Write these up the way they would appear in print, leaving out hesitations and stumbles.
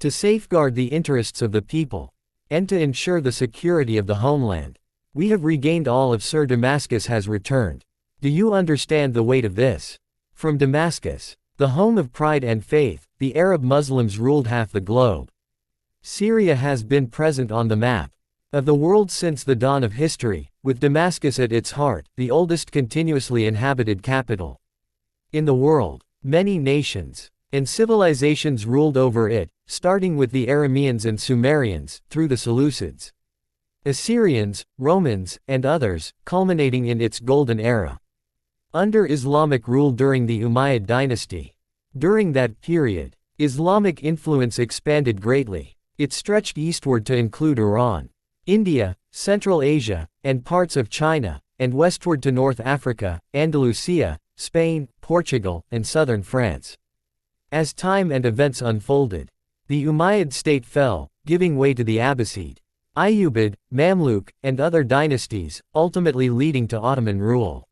to safeguard the interests of the people, and to ensure the security of the homeland. We have regained all of Sir Damascus has returned. Do you understand the weight of this? From Damascus, the home of pride and faith, the Arab Muslims ruled half the globe. Syria has been present on the map of the world since the dawn of history, with Damascus at its heart, the oldest continuously inhabited capital in the world. Many nations and civilizations ruled over it, starting with the Arameans and Sumerians, through the Seleucids, Assyrians, Romans, and others, culminating in its golden era under Islamic rule during the Umayyad dynasty. During that period, Islamic influence expanded greatly. It stretched eastward to include Iran, India, Central Asia, and parts of China, and westward to North Africa, Andalusia, Spain, Portugal, and southern France. As time and events unfolded, the Umayyad state fell, giving way to the Abbasid, Ayyubid, Mamluk, and other dynasties, ultimately leading to Ottoman rule.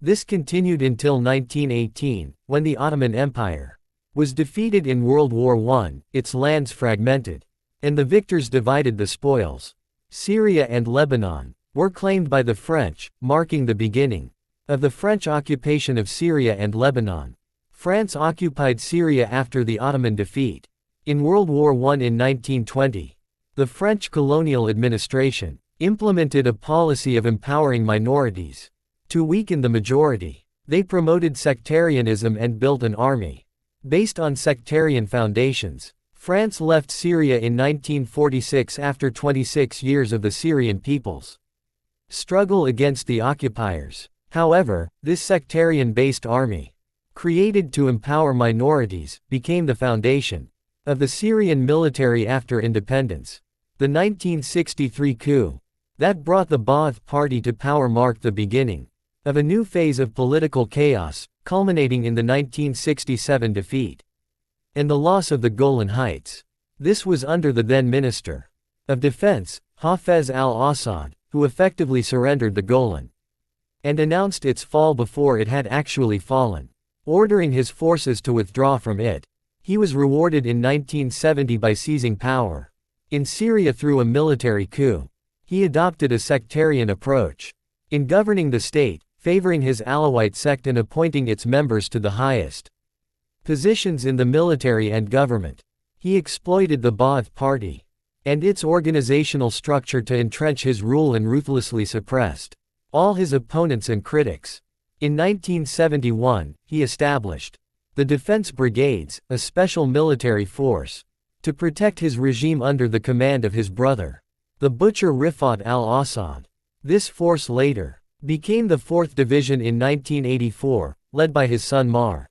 This continued until 1918, when the Ottoman Empire was defeated in World War I, its lands fragmented, and the victors divided the spoils. Syria and Lebanon were claimed by the French, marking the beginning of the French occupation of Syria and Lebanon. France occupied Syria after the Ottoman defeat in World War I in 1920. The French colonial administration implemented a policy of empowering minorities to weaken the majority. They promoted sectarianism and built an army based on sectarian foundations. France left Syria in 1946 after 26 years of the Syrian people's struggle against the occupiers. However, this sectarian-based army, created to empower minorities, became the foundation of the Syrian military after independence. The 1963 coup that brought the Ba'ath Party to power marked the beginning of a new phase of political chaos, culminating in the 1967 defeat and the loss of the Golan Heights. This was under the then Minister of Defense, Hafez al-Assad, who effectively surrendered the Golan and announced its fall before it had actually fallen, ordering his forces to withdraw from it. He was rewarded in 1970 by seizing power in Syria through a military coup. He adopted a sectarian approach in governing the state, favoring his Alawite sect and appointing its members to the highest positions in the military and government. He exploited the Ba'ath Party and its organizational structure to entrench his rule and ruthlessly suppressed all his opponents and critics. In 1971, he established the Defense Brigades, a special military force, to protect his regime under the command of his brother, the butcher Rifat al-Assad. This force later became the 4th Division in 1984, led by his son Mar.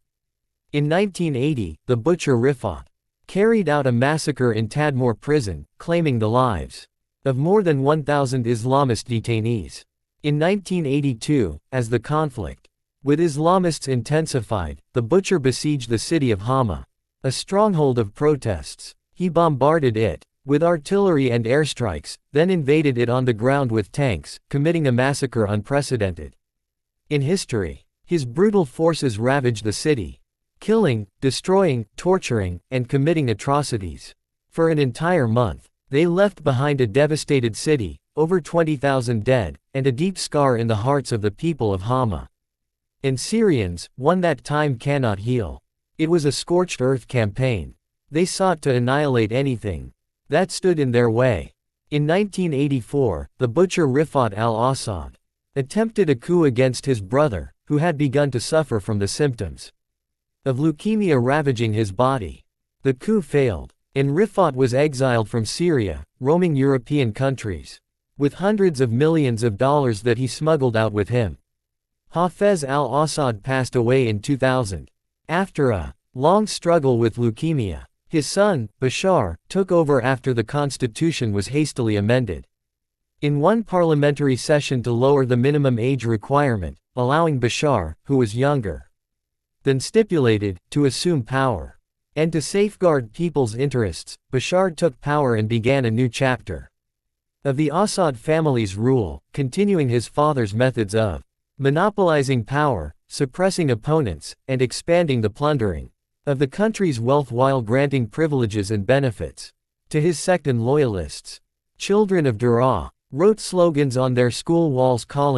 In 1980, the butcher Rifat carried out a massacre in Tadmor prison, claiming the lives of more than 1,000 Islamist detainees. In 1982, as the conflict with Islamists intensified, the butcher besieged the city of Hama, a stronghold of protests. He bombarded it with artillery and airstrikes, then invaded it on the ground with tanks, committing a massacre unprecedented in history. His brutal forces ravaged the city, killing, destroying, torturing, and committing atrocities. For an entire month, they left behind a devastated city, over 20,000 dead, and a deep scar in the hearts of the people of Hama and Syrians, one that time cannot heal. It was a scorched earth campaign. They sought to annihilate anything that stood in their way. In 1984, the butcher Rifat al-Assad attempted a coup against his brother, who had begun to suffer from the symptoms of leukemia ravaging his body. The coup failed, and Rifat was exiled from Syria, roaming European countries with hundreds of millions of dollars that he smuggled out with him. Hafez al-Assad passed away in 2000. After a long struggle with leukemia, his son, Bashar, took over after the constitution was hastily amended in one parliamentary session to lower the minimum age requirement, allowing Bashar, who was younger than stipulated, to assume power. And to safeguard people's interests, Bashar took power and began a new chapter of the Assad family's rule, continuing his father's methods of monopolizing power, suppressing opponents, and expanding the plundering of the country's wealth while granting privileges and benefits to his sect and loyalists. Children of Daraa wrote slogans on their school walls calling